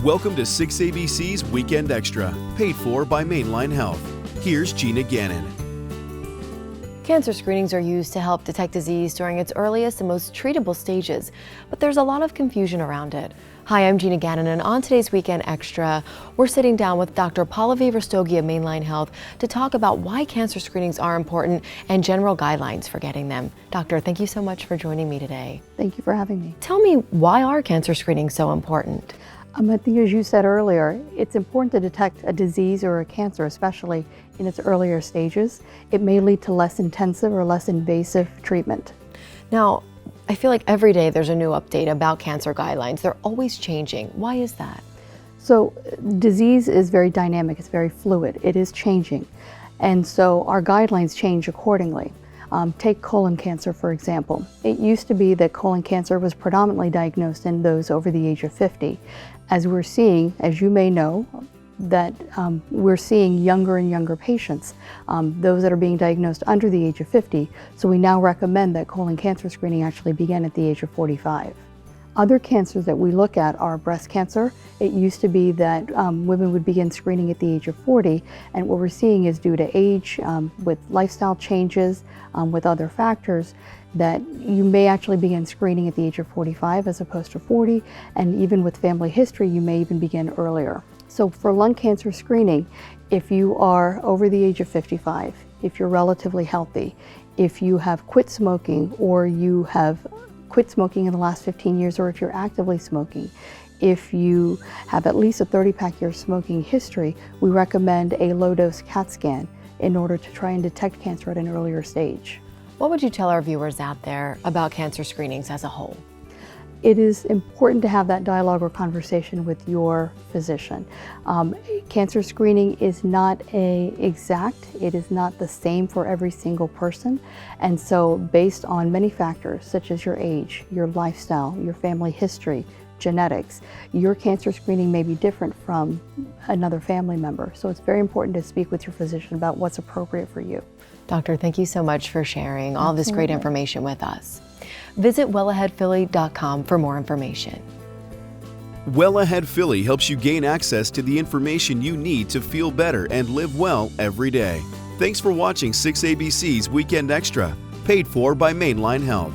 Welcome to 6ABC's Weekend Extra, paid for by Mainline Health. Here's Gina Gannon. Cancer screenings are used to help detect disease during its earliest and most treatable stages, but there's a lot of confusion around it. Hi, I'm Gina Gannon, and on today's Weekend Extra, we're sitting down with Dr. Pallavi Rastogi of Mainline Health to talk about why cancer screenings are important and general guidelines for getting them. Doctor, thank you so much for joining me today. Thank you for having me. Tell me, why are cancer screenings so important? I think, as you said earlier, it's important to detect a disease or a cancer, especially in its earlier stages. It may lead to less intensive or less invasive treatment. Now, I feel like every day there's a new update about cancer guidelines. They're always changing. Why is that? So disease is very dynamic, it's very fluid, it is changing. And so our guidelines change accordingly. Take colon cancer, for example. It used to be that colon cancer was predominantly diagnosed in those over the age of 50. As we're seeing, as you may know, that we're seeing younger and younger patients, those that are being diagnosed under the age of 50. So we now recommend that colon cancer screening actually begin at the age of 45. Other cancers that we look at are breast cancer. It used to be that women would begin screening at the age of 40, and what we're seeing is due to age, with lifestyle changes, with other factors, that you may actually begin screening at the age of 45 as opposed to 40, and even with family history, you may even begin earlier. So for lung cancer screening, if you are over the age of 55, if you're relatively healthy, if you have quit smoking or you have quit smoking in the last 15 years, or if you're actively smoking, if you have at least a 30-pack year smoking history, we recommend a low-dose CAT scan in order to try and detect cancer at an earlier stage. What would you tell our viewers out there about cancer screenings as a whole? It is important to have that dialogue or conversation with your physician. Cancer screening is not exact. It is not the same for every single person. And so based on many factors, such as your age, your lifestyle, your family history, genetics, your cancer screening may be different from another family member. So it's very important to speak with your physician about what's appropriate for you. Doctor, thank you so much for sharing all this great information with us. Visit wellaheadphilly.com for more information. Well Ahead Philly helps you gain access to the information you need to feel better and live well every day. Thanks for watching 6ABC's Weekend Extra, paid for by Mainline Health.